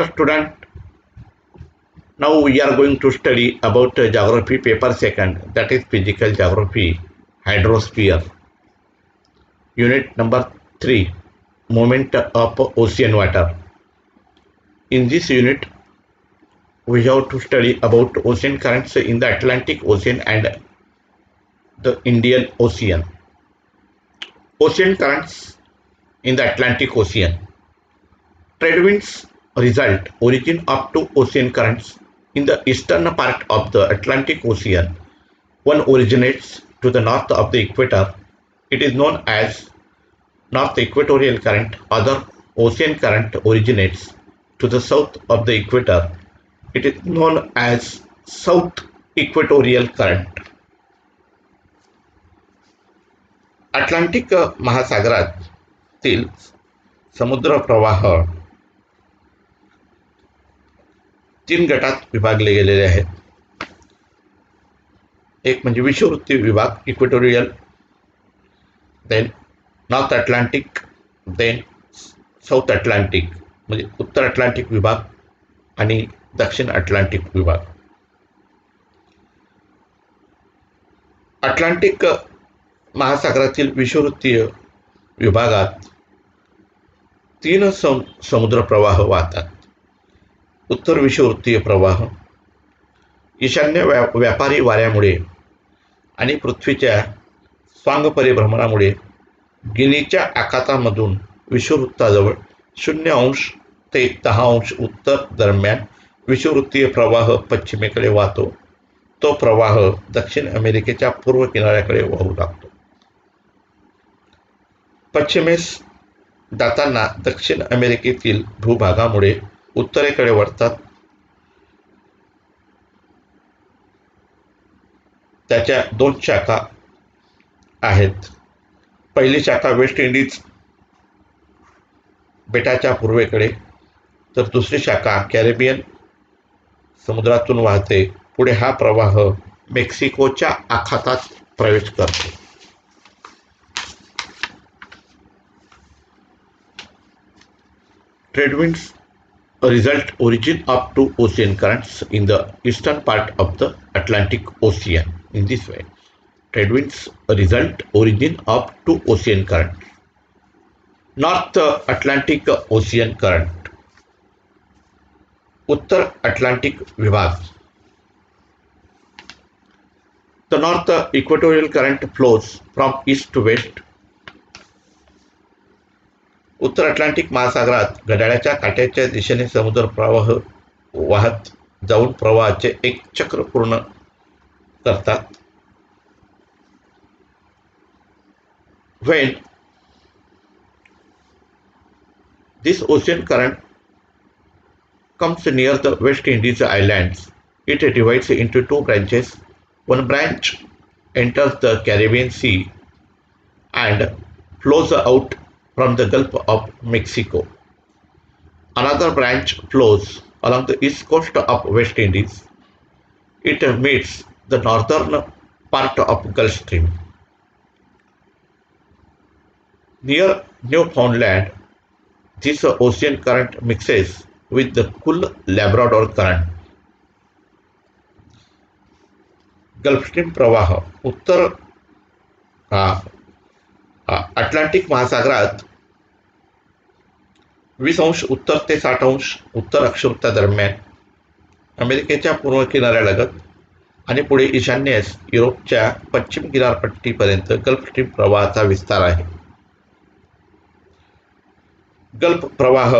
Dear student, now we are going to study about geography paper second, that is physical geography, hydrosphere. Unit number 3, movement of ocean water. In this unit, we have to study about ocean currents in the Atlantic Ocean and the Indian Ocean. Ocean currents in the Atlantic Ocean. Trade winds result origin of two ocean currents in the eastern part of the Atlantic Ocean. One originates to the north of the equator. It is known as North Equatorial Current. Other ocean current originates to the south of the equator. It is known as South Equatorial Current. Atlantic महासागरातील समुद्र प्रवाह 3 गटात विभागले गेलेले आहेत. एक म्हणजे विषुववृत्तीय विभाग, equatorial, then north Atlantic, then south Atlantic म्हणजे उत्तर अटलांटिक विभाग आणि दक्षिण अटलांटिक विभाग. अटलांटिक महासागरातील विषुववृत्तीय विभागात 3 समुद्र प्रवाह वाहतात. उत्तर विषुववृत्तीय प्रवाह ईशान्य व्यापारी वाऱ्यामुळे आणि पृथ्वीच्या स्वांग परिभ्रमणामुळे गिनीच्या आखातामधून विषुववृत्ताजवळ 0° ते 10° उत्तर दरम्यान विषुववृत्तीय प्रवाह पश्चिमेकडे वाहतो. तो प्रवाह दक्षिण अमेरिकेच्या पूर्व किनाऱ्याकडे वाहू लागतो. पश्चिमेस जाताना दक्षिण अमेरिकेतील भूभागामुळे उत्तरेकडे वळतात. त्याच्या 2 शाखा आहेत. पहिली शाखा वेस्ट इंडिज बेटाच्या पूर्वेकडे, तर दुसरी शाखा कॅरिबियन समुद्रातून वाहते. पुढे हा प्रवाह मेक्सिकोच्या आखातात प्रवेश करतो. Trade winds result origin of two ocean currents in the eastern part of the Atlantic Ocean. In this way, trade winds result origin of two ocean currents. North Atlantic Ocean current. Uttar Atlantic विभाग. The North Equatorial Current flows from east to west. Uttar Atlantic महासागरात घड्याळाच्या काट्याच्या दिशेने समुद्र प्रवाह वाहत जाऊन प्रवाहाचे एक चक्र पूर्ण करतात. When this ocean current comes near the West Indies islands, it divides into 2 branches. One branch enters the Caribbean Sea and flows out from the Gulf of Mexico. Another branch flows along the east coast of West Indies. It meets the northern part of Gulf Stream. Near Newfoundland, this ocean current mixes with the cool Labrador current. Gulf stream प्रवाह उत्तर Atlantic महासागरात 20° उत्तर ते 60° उत्तर अक्षवृत्तादरम्यान अमेरिकेच्या पूर्व किनाऱ्यालगत आणि पुढे ईशान्येस युरोपच्या पश्चिम किनारपट्टीपर्यंत gulf stream प्रवाहाचा विस्तार आहे. गल्फ प्रवाह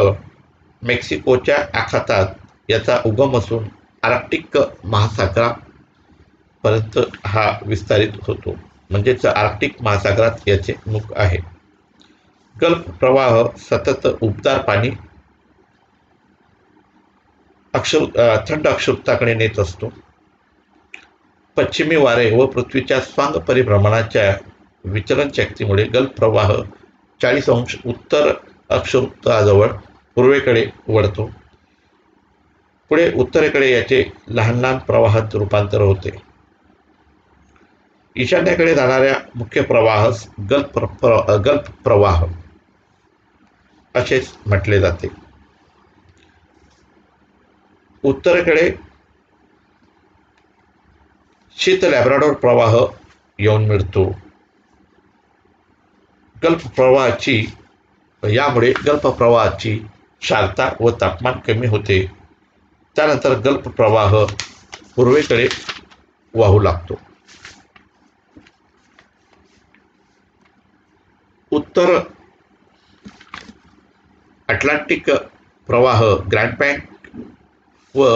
मेक्सिकोच्या आखातात याचा उगम असून आर्क्टिक महासागरापर्यंत हा विस्तारित होतो. म्हणजेच आर्क्टिक महासागरात याचे मुख आहे. गल्फ प्रवाह सतत उबदार पाणी थंड अक्षवृत्ताकडे नेत असतो. पश्चिमी वारे व पृथ्वीच्या स्वांग परिभ्रमणाच्या विचलन शक्तीमुळे गल्फ प्रवाह 40° उत्तर अक्षवृत्ताजवळ पूर्वेकडे वळतो. पुढे उत्तरेकडे याचे लहान लहान प्रवाहात रूपांतर होते. ईशान्येकडे जाणाऱ्या मुख्य प्रवाहास गल्फ प्रवाह असेच म्हटले जाते. उत्तरेकडे शीत लॅब्राडोर प्रवाह येऊन मिळतो. गल्फ प्रवाहाची यामुळे गल्फ प्रवाहाची शांतता व तापमान कमी होते. त्यानंतर गल्फ प्रवाह पूर्वेकडे वाहू लागतो. उत्तर अटलांटिक प्रवाह ग्रँड बँक व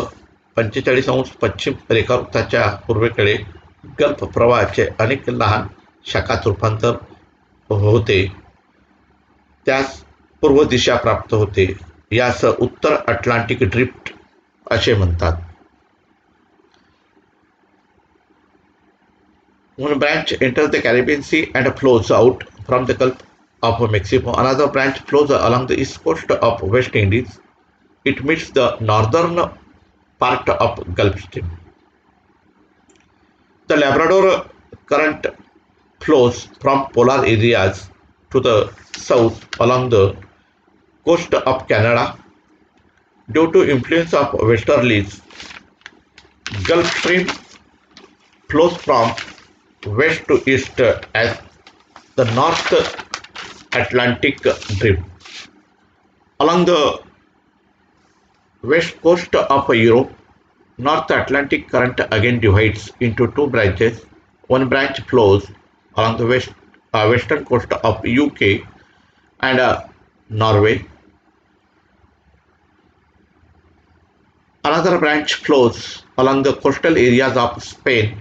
45° पश्चिम रेखावृत्ताच्या पूर्वेकडे गल्फ प्रवाहाचे अनेक लहान शाखात रूपांतर होते, त्यास पूर्व दिशा प्राप्त होते. यास उत्तर अटलांटिक ड्रिफ्ट असे म्हणतात. One branch enters the Caribbean Sea and flows out from the Gulf of Mexico. Another branch flows along the east coast of West Indies. It meets the northern part of Gulf Stream. The Labrador Current flows from polar areas to the south along the coast of Canada. Due to influence of westerlies, Gulf Stream flows from west to east as the North Atlantic Drift. Along the west coast of Europe, North Atlantic Current again divides into two branches. One branch flows along the western coast of UK and Norway. Another branch flows along the coastal areas of Spain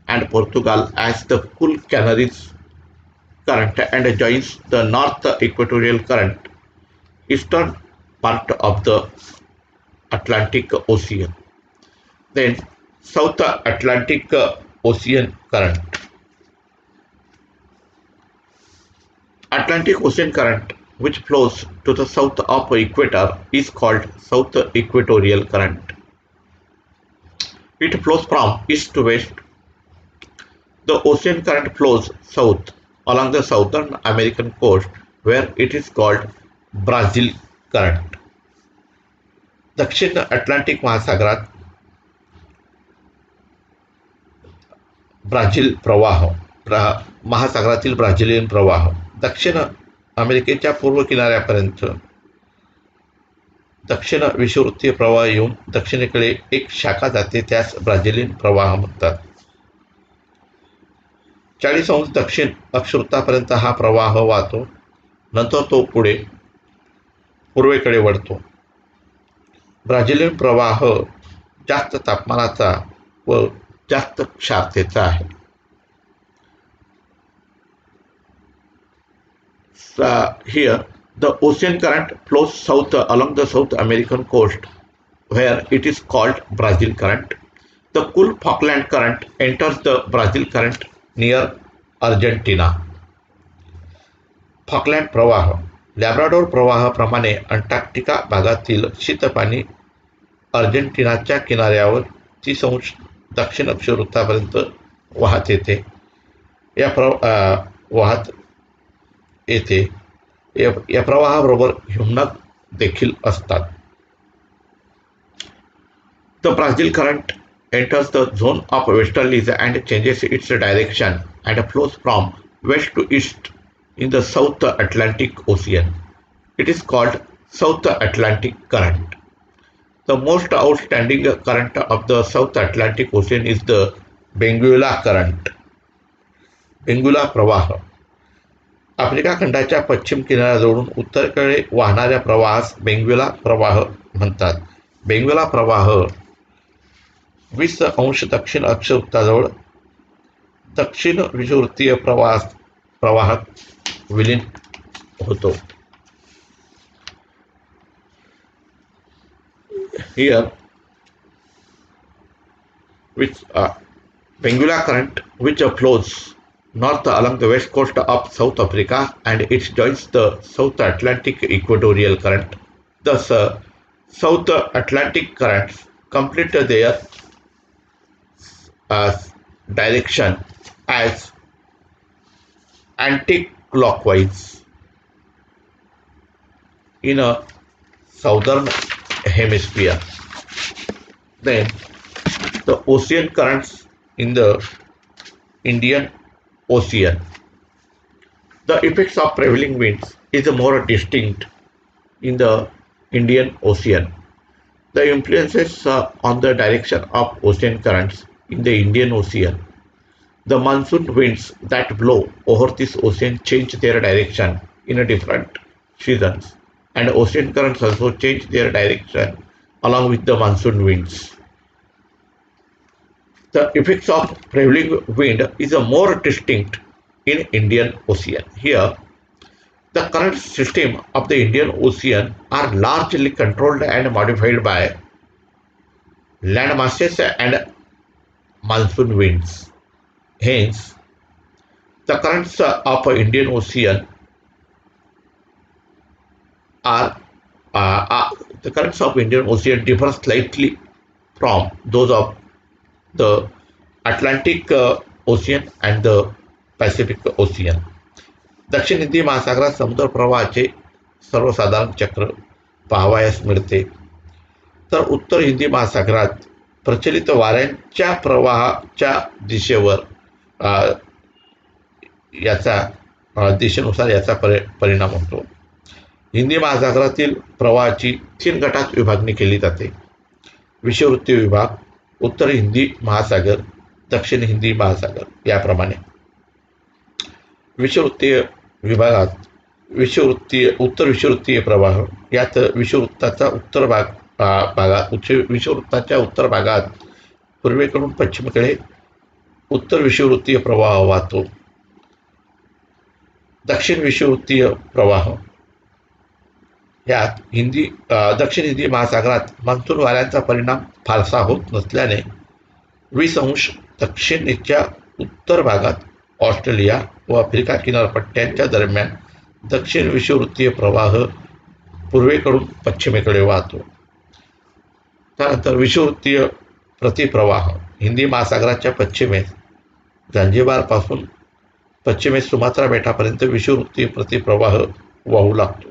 and Portugal as the cool Canaries Current and joins the North Equatorial Current, eastern part of the Atlantic Ocean. Then South Atlantic Ocean Current. Atlantic Ocean Current, which flows to the south of equator, is called South Equatorial Current. It flows from east to west. The ocean current flows south along the southern American coast, where it is called Brazil Current. दक्षिण Atlantic महासागरात ब्राझील प्रवाह महासागरातील Brazilian प्रवाह दक्षिण अमेरिकेच्या पूर्व किनाऱ्यापर्यंत दक्षिण विषुववृत्तीय प्रवाह येऊन दक्षिणेकडे एक शाखा जाते, त्यास ब्राझिलियन प्रवाह म्हणतात. 40° दक्षिण अक्षवृत्तापर्यंत हा प्रवाह वाहतो. नंतर तो पुढे पूर्वेकडे वळतो. ब्राझिलियन प्रवाह जास्त तापमानाचा व जास्त क्षारतेचा आहे. Here the ocean current flows south along the South American coast, where it is called Brazil Current. The cool Falkland Current enters the Brazil Current near Argentina. Falkland प्रवाह लॅब्राडोर प्रवाहाप्रमाणे अंटार्क्टिका भागातील शीतपाणी अर्जेंटिनाच्या किनाऱ्यावर 30° दक्षिण अक्षवृत्तापर्यंत वाहत येते. या प्रवाहाबरोबर हिमनग देखील असतात. The Brazil current enters the zone of westerlies and changes its direction and flows from west to east in the South Atlantic Ocean. It is called South Atlantic Current. The most outstanding current of the South Atlantic Ocean is the Benguela Current. Benguela प्रवाह Africa खंडाच्या पश्चिम किनाऱ्याजवळून उत्तरेकडे वाहणाऱ्या प्रवाहास Benguela प्रवाह म्हणतात. Benguela प्रवाह 20° दक्षिण अक्षवृत्ताजवळ दक्षिण विषुववृत्तीय प्रवाहात विलीन होतो. Here Benguela current which flows north along the west coast of South Africa and it joins the South Atlantic Equatorial Current. Thus, South Atlantic currents complete their direction as anti-clockwise in a southern hemisphere. Then the ocean currents in the Indian Ocean. The effects of prevailing winds is more distinct in the Indian Ocean. The influences on the direction of ocean currents in the Indian Ocean. The monsoon winds that blow over this ocean change their direction in a different seasons, and ocean currents also change their direction along with the monsoon winds. The effects of prevailing wind is a more distinct in Indian Ocean. Here, the current system of the Indian Ocean are largely controlled and modified by land masses and monsoon winds. Hence, the currents of Indian Ocean are the currents of Indian Ocean differ slightly from those of the Atlantic Ocean and the Pacific Ocean. दक्षिण हिंदी महासागरात समुद्र प्रवाहाचे सर्वसाधारण चक्र पाहावयास मिळते, तर उत्तर हिंदी महासागरात प्रचलित वाऱ्यांच्या प्रवाहाच्या दिशेवर दिशेनुसार याचा परिणाम होतो. हिंदी महासागरातील प्रवाहाची 3 गटात विभागणी केली जाते. विषुववृत्तीय विभाग, उत्तर हिंदी महासागर, दक्षिण हिंदी महासागर याप्रमाणे. विषुववृत्तीय विभागात उत्तर विषुववृत्तीय प्रवाह यात विषुववृत्ताच्या उत्तर भागात पूर्वेकडून पश्चिमेकडे उत्तर विषुववृत्तीय प्रवाह वाहतो. दक्षिण विषुववृत्तीय प्रवाह यात दक्षिण हिंदी महासागरात मान्सून वाऱ्यांचा परिणाम फारसा होत नसल्याने 20° दक्षिणेच्या उत्तर भागात ऑस्ट्रेलिया व आफ्रिका किनारपट्ट्यांच्या दरम्यान दक्षिण विषुववृत्तीय प्रवाह पूर्वेकडून पश्चिमेकडे वाहतो. त्यानंतर विषुववृत्तीय प्रतिप्रवाह हिंदी महासागराच्या पश्चिमेस झांजिबारपासून पश्चिमेस सुमात्रा बेटापर्यंत विषुववृत्तीय प्रतिप्रवाह वाहू लागतो.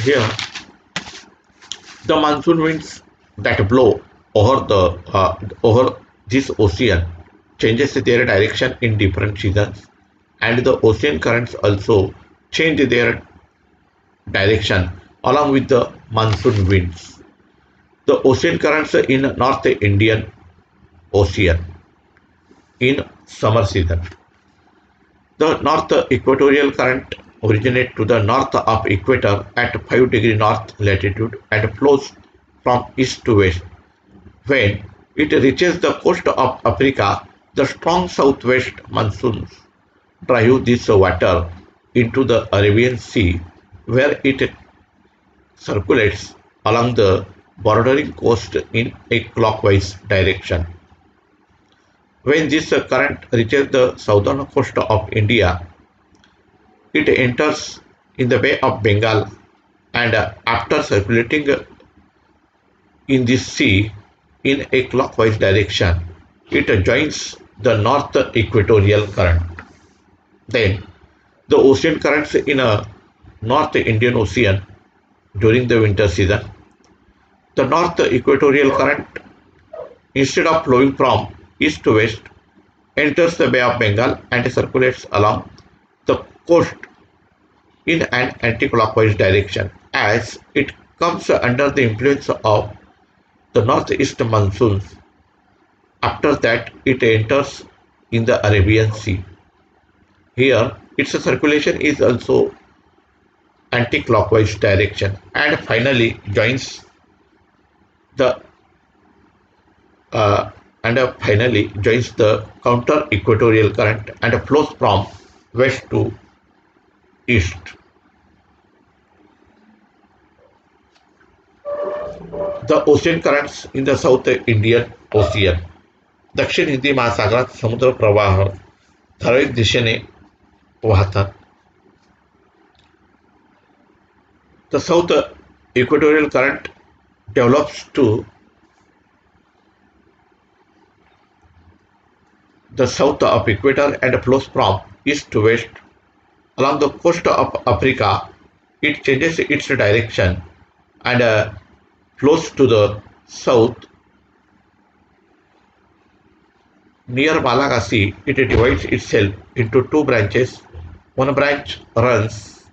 Here, the monsoon winds that blow over this ocean changes their direction in different seasons, and the ocean currents also change their direction along with the monsoon winds. The ocean currents in North Indian Ocean in summer season. The North Equatorial Current originates to the north of equator at 5° north latitude and flows from east to west. When it reaches the coast of Africa, the strong southwest monsoons drive this water into the Arabian Sea, where it circulates along the bordering coast in a clockwise direction. When this current reaches the southern coast of India, it enters in the Bay of Bengal, and after circulating in this sea in a clockwise direction, it joins the North Equatorial Current. Then, the ocean currents in a North Indian Ocean during the winter season. The North Equatorial Current, instead of flowing from east to west, enters the Bay of Bengal and circulates along the coast in an anti-clockwise direction as it comes under the influence of the northeast monsoons. After that, it enters in the Arabian Sea. Here, its circulation is also anti-clockwise direction and finally joins the counter equatorial current and flows from west to east. The ocean currents in the South Indian Ocean. दक्षिण हिंदी महासागरात समुद्र प्रवाह ठराविक दिशेने वाहतात. The South Equatorial Current develops to the south of equator and flows from east to west along the coast of Africa. It changes its direction and flows to the south near Malagasy. It divides itself into two branches. One branch runs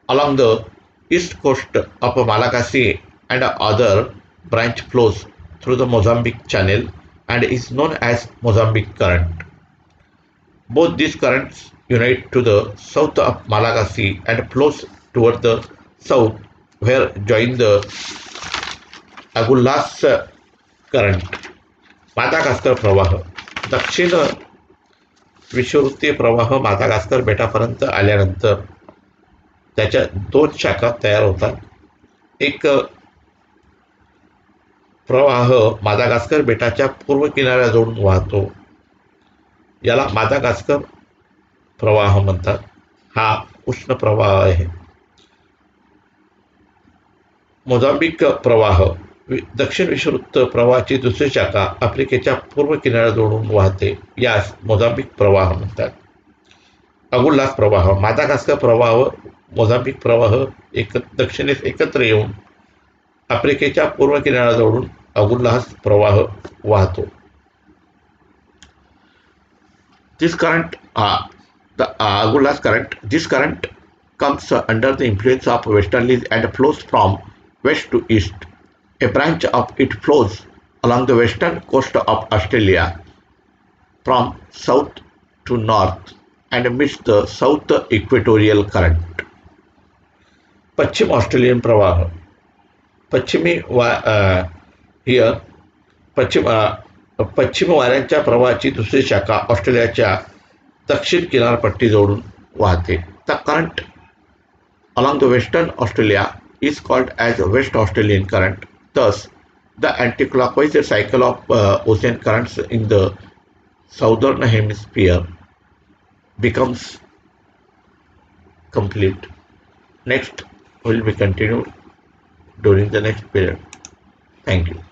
along the east coast of Malagasy and the other branch flows through the Mozambique Channel and is known as Mozambique Current. Both these currents unite to the south of Malagasy and flows toward the south where join the Agulhas current. Madagascar प्रवाह दक्षिण विषुववृत्तीय प्रवाह Madagascar बेटापर्यंत आल्यानंतर त्याच्या दोन शाखा तयार होतात. एक प्रवाह मादागास्कर बेटाच्या पूर्व किनाऱ्याजवळून वाहतो, याला मादागास्कर प्रवाह म्हणतात. हा उष्ण प्रवाह आहे. मोझांबिक प्रवाह दक्षिण विषुववृत्त प्रवाहाची दुसरी शाखा आफ्रिकेच्या पूर्व किनाऱ्याजवळून वाहते, यास मोझांबिक प्रवाह म्हणतात. अगुल्लास प्रवाह मादागास्कर प्रवाह मोझांबिक प्रवाह दक्षिणेस एकत्र येऊन आफ्रिकेच्या पूर्व किनाऱ्याजवळून अगुल्लास प्रवाह वाहतो. This current, the Agulhas current, this current comes under the influence of westerlies and flows from west to east. A branch of it flows along the western coast of Australia from south to north and meets the south equatorial current. Paschim Australian प्रवाह पश्चिमी here पश्चिम वाऱ्यांच्या प्रवाहाची दुसरी शाखा ऑस्ट्रेलियाच्या दक्षिण किनारपट्टी जोडून वाहते. The current along the western Australia is called as West Australian current. Thus, the anti-clockwise cycle of ocean currents in the southern hemisphere becomes complete. Next will be continued during the next period. Thank you.